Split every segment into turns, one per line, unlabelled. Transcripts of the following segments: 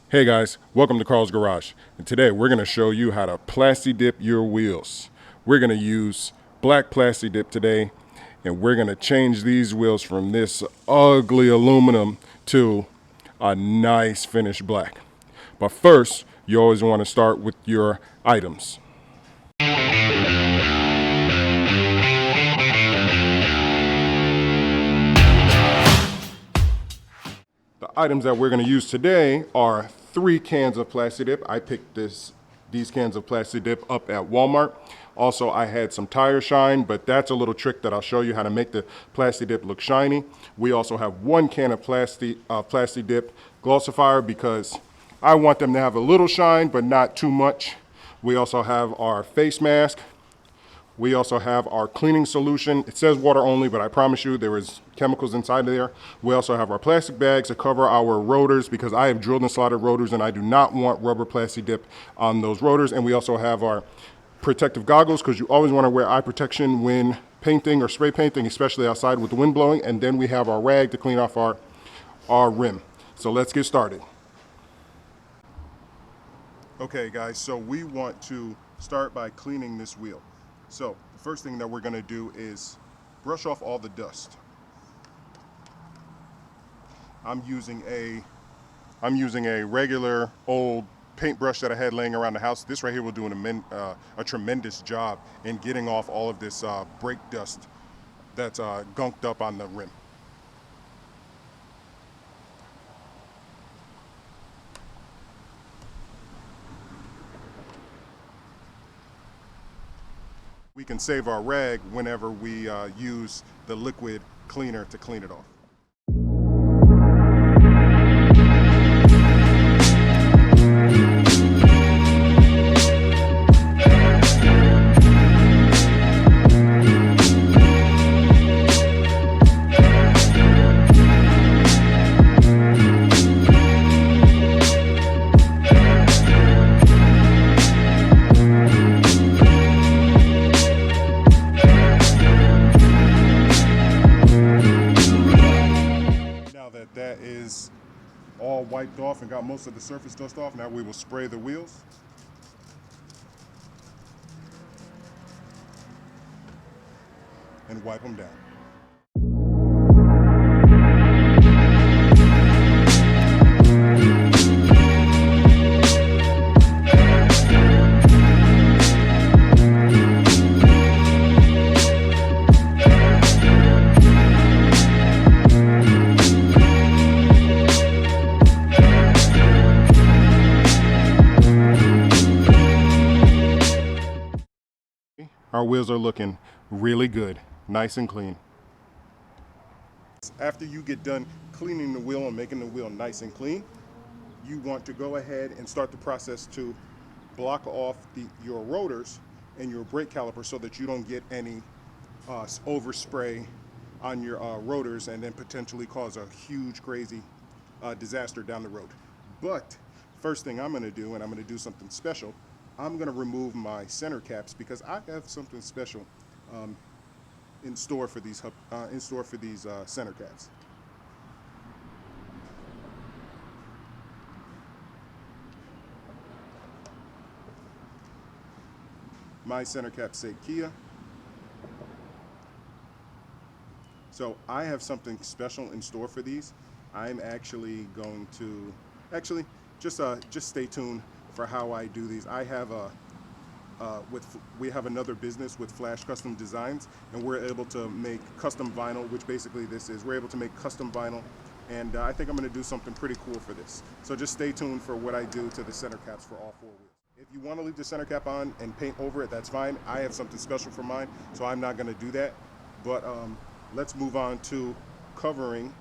Hey guys, welcome to Carl's Garage. And today we're going to show you how to plastidip your wheels. We're going to use black plastidip today, and we're going to change these wheels from this ugly aluminum to a nice finished black. But first, you always want to start with your items. The items that we're going to use today are 3 cans of plastidip. I picked these cans of plastidip up at Walmart. Also, I had some tire shine, but that's a little trick that I'll show you how to make the plastidip look shiny. We also have 1 can of plastidip glossifier because I want them to have a little shine, but not too much. We also have our face mask. We also have our cleaning solution. It says water only, but I promise you there is chemicals inside of there. We also have our plastic bags to cover our rotors because I have drilled and slotted rotors and I do not want rubber plastidip on those rotors. And we also have our protective goggles because you always want to wear eye protection when painting or spray painting, especially outside with the wind blowing. And then we have our rag to clean off our rim. So let's get started. Okay guys, so we want to start by cleaning this wheel. So the first thing that we're going to do is brush off all the dust. I'm using a regular old paintbrush that I had laying around the house. This right here will do a tremendous job in getting off all of this brake dust that's gunked up on the rim. We can save our rag whenever we use the liquid cleaner to clean it off. That is all wiped off and got most of the surface dust off. Now we will spray the wheels. And wipe them down. Our wheels are looking really good, nice and clean. After you get done cleaning the wheel and making the wheel nice and clean, you want to go ahead and start the process to block off your rotors and your brake caliper so that you don't get any overspray on your rotors and then potentially cause a huge, crazy disaster down the road. But first thing I'm going to do, and I'm going to do something special, I'm going to remove my center caps because I have something special in store for these center caps. My center caps say Kia. So I have something special in store for these. I'm actually going to just stay tuned for how I do these. I have we have another business with Flash Custom Designs, and we're able to make custom vinyl, which basically this is. We're able to make custom vinyl, and I think I'm going to do something pretty cool for this. So just stay tuned for what I do to the center caps for all 4 wheels. If you want to leave the center cap on and paint over it, that's fine. I have something special for mine, so I'm not going to do that. But let's move on to covering.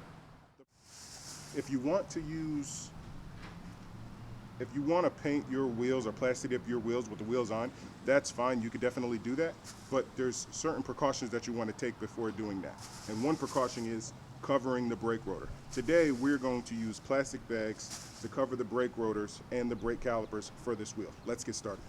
If you want to paint your wheels or plastidip your wheels with the wheels on, that's fine. You could definitely do that. But there's certain precautions that you want to take before doing that. And one precaution is covering the brake rotor. Today, we're going to use plastic bags to cover the brake rotors and the brake calipers for this wheel. Let's get started.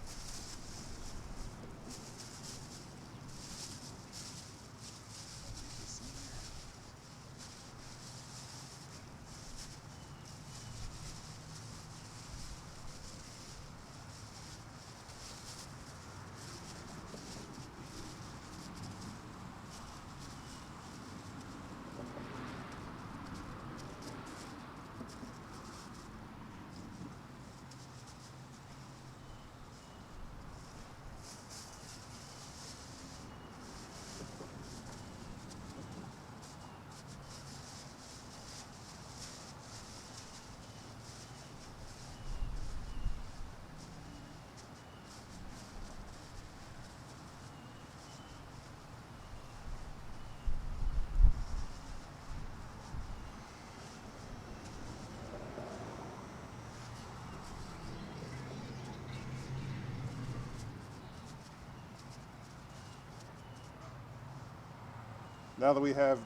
Now that we have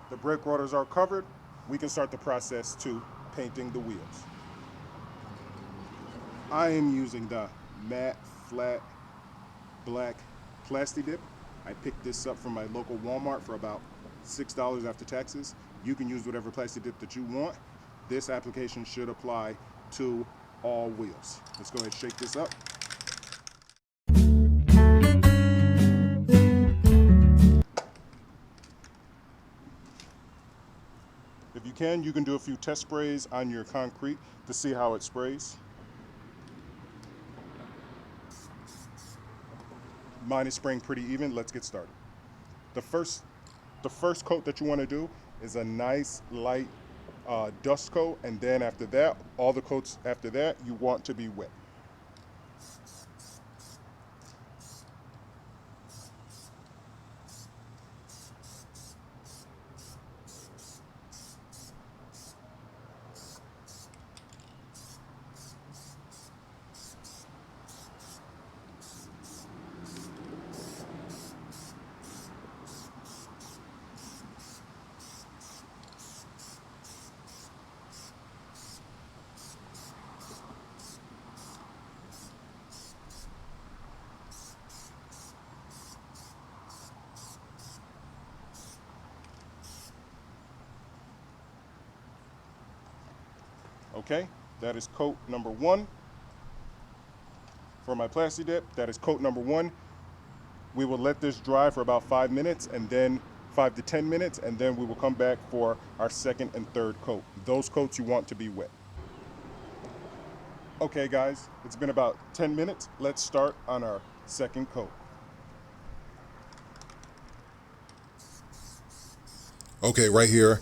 the brake rotors are covered, we can start the process to painting the wheels. I am using the matte flat black Plasti dip. I picked this up from my local Walmart for about $6 after taxes. You can use whatever Plasti dip that you want. This application should apply to all wheels. Let's go ahead and shake this up. If you can do a few test sprays on your concrete to see how it sprays. Mine is spraying pretty even. Let's get started. The first coat that you want to do is a nice light dust coat, and then after that, all the coats after that you want to be wet. Okay, that is coat number 1 for my Plasti dip. That is coat number 1. We will let this dry for about 5 minutes, and then 5 to 10 minutes, and then we will come back for our second and third coat. Those coats you want to be wet. Okay guys, it's been about 10 minutes. Let's start on our second coat.
Okay, right here,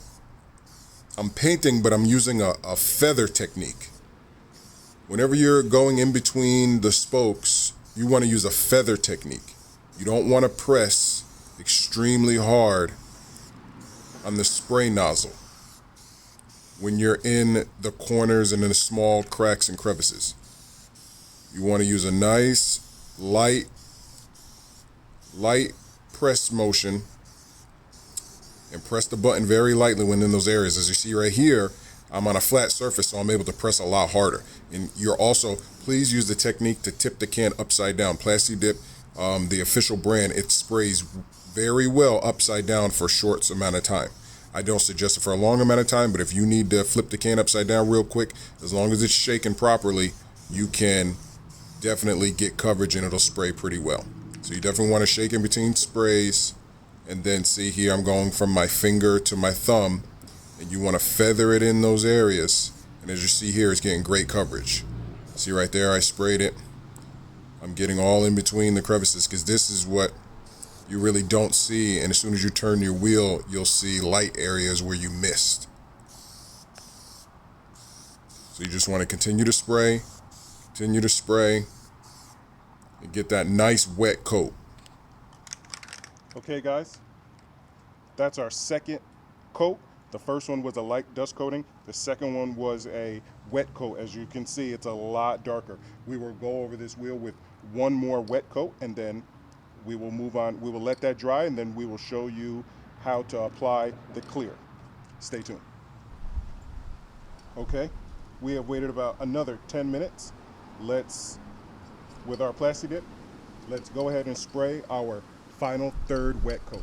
I'm painting, but I'm using a feather technique. Whenever you're going in between the spokes, you want to use a feather technique. You don't want to press extremely hard on the spray nozzle when you're in the corners and in the small cracks and crevices. You want to use a nice, light press motion and press the button very lightly when in those areas. As you see right here, I'm on a flat surface, so I'm able to press a lot harder. And you're also, please use the technique to tip the can upside down. Plasti dip, the official brand, it sprays very well upside down for a short amount of time. I don't suggest it for a long amount of time, but if you need to flip the can upside down real quick, as long as it's shaken properly, you can definitely get coverage and it'll spray pretty well. So you definitely want to shake in between sprays. And then see here, I'm going from my finger to my thumb, and you want to feather it in those areas. And as you see here, it's getting great coverage. See right there, I sprayed it. I'm getting all in between the crevices, because this is what you really don't see. And as soon as you turn your wheel, you'll see light areas where you missed. So you just want to continue to spray, and get that nice wet coat.
Okay guys, that's our second coat. The first one was a light dust coating. The second one was a wet coat. As you can see, it's a lot darker. We will go over this wheel with one more wet coat, and then we will move on. We will let that dry, and then we will show you how to apply the clear. Stay tuned. Okay, we have waited about another 10 minutes. With our Plasti dip, let's go ahead and spray our final third wet coat.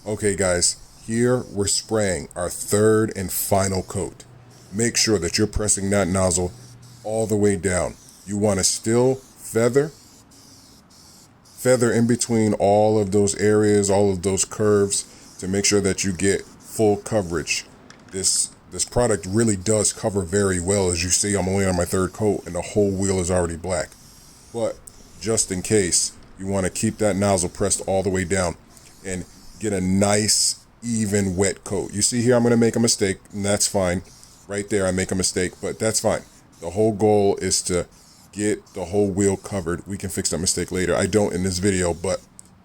Okay guys, here we're spraying our third and final coat. Make sure that you're pressing that nozzle all the way down. You want to still feather in between all of those areas, all of those curves, to make sure that you get full coverage. This product really does cover very well. As you see, I'm only on my third coat and the whole wheel is already black. But just in case, you want to keep that nozzle pressed all the way down and get a nice, even wet coat. You see here, I'm going to make a mistake, and that's fine. Right there, I make a mistake, but that's fine. The whole goal is to get the whole wheel covered. We can fix that mistake later. I don't in this video, but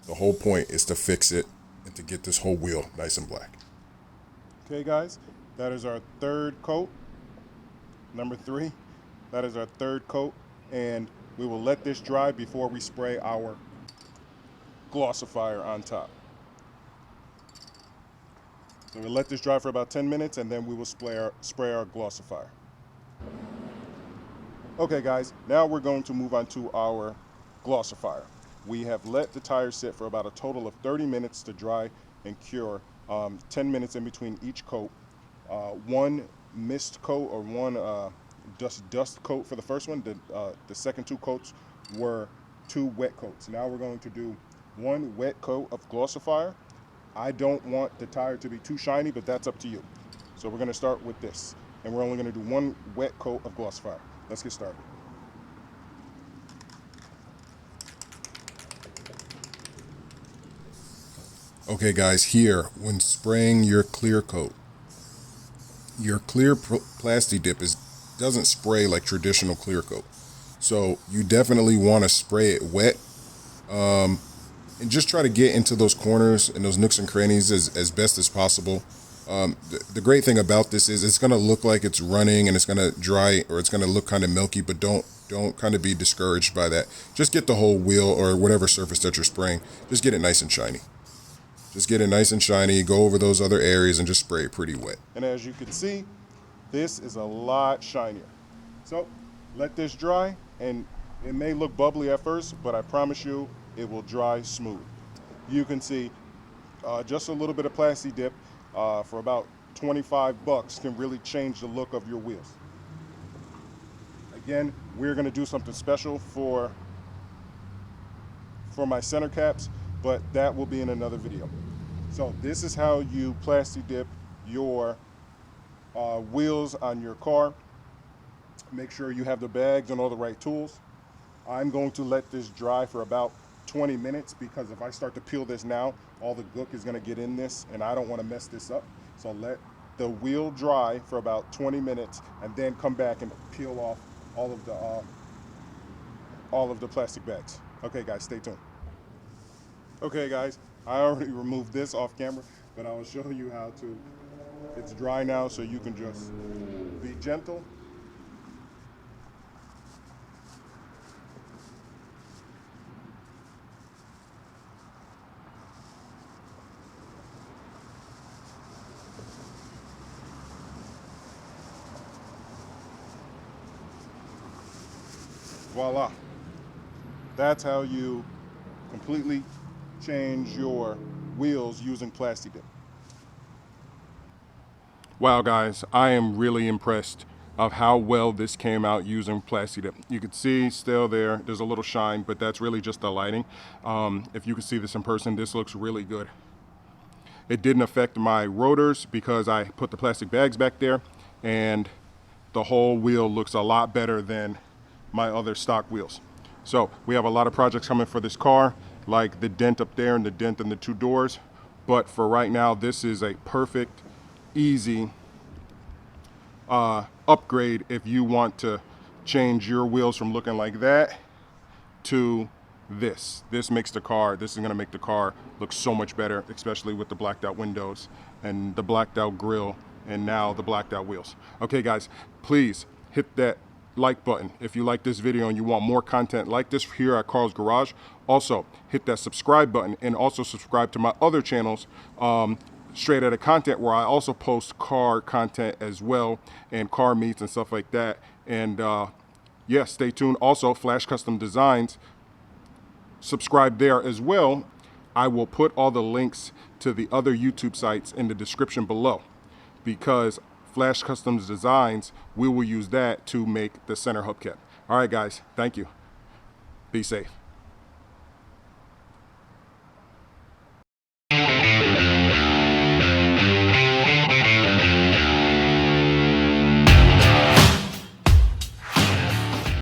the whole point is to fix it and to get this whole wheel nice and black.
Okay guys, that is our third coat, number 3. That is our third coat, and We will let this dry before we spray our glossifier on top. So we'll let this dry for about 10 minutes and then we will spray our glossifier. Okay guys, now we're going to move on to our glossifier. We have let the tires sit for about a total of 30 minutes to dry and cure, 10 minutes in between each coat. One mist coat or one dust coat for the first one. The second two coats were 2 wet coats. Now we're going to do 1 wet coat of glossifier. I don't want the tire to be too shiny, but that's up to you. So we're going to start with this, and we're only going to do 1 wet coat of glossifier. Let's get started.
Okay guys, here, when spraying your clear coat, your clear plastidip doesn't spray like traditional clear coat. So you definitely want to spray it wet, and just try to get into those corners and those nooks and crannies as best as possible. The great thing about this is it's going to look like it's running and it's going to dry, or it's going to look kind of milky, but don't kind of be discouraged by that. Just get the whole wheel or whatever surface that you're spraying, just get it nice and shiny. Just get it nice and shiny, go over those other areas and just spray it pretty wet.
And as you can see, this is a lot shinier. So let this dry, and it may look bubbly at first, but I promise you it will dry smooth. You can see just a little bit of plastidip for about 25 bucks can really change the look of your wheels. Again, we're going to do something special for my center caps, but that will be in another video. So this is how you plastidip your wheels on your car. Make sure you have the bags and all the right tools. I'm going to let this dry for about 20 minutes because if I start to peel this now, all the gook is going to get in this and I don't want to mess this up. So let the wheel dry for about 20 minutes and then come back and peel off all of the plastic bags. Okay guys, stay tuned. Okay guys, I already removed this off camera, but I will show you how to. It's dry now, so you can just be gentle. Voila. That's how you completely change your wheels using plastidip. Wow guys, I am really impressed of how well this came out using plastidip. You can see still there's a little shine, but that's really just the lighting. If you can see this in person, this looks really good. It didn't affect my rotors because I put the plastic bags back there, and the whole wheel looks a lot better than my other stock wheels. So we have a lot of projects coming for this car, like the dent up there and the dent in the 2 doors. But for right now, this is a perfect, easy upgrade if you want to change your wheels from looking like that to this. This is going to make the car look so much better, especially with the blacked out windows and the blacked out grille and now the blacked out wheels. Okay guys, please hit that like button if you like this video and you want more content like this here at Carl's Garage. Also hit that subscribe button and also subscribe to my other channels, Straight Outta Content, where I also post car content as well and car meets and stuff like that. And yeah, stay tuned. Also Flash Custom Designs, subscribe there as well. I will put all the links to the other YouTube sites in the description below, because Flash Customs Designs, we will use that to make the center hubcap. All right, guys, thank you. Be safe.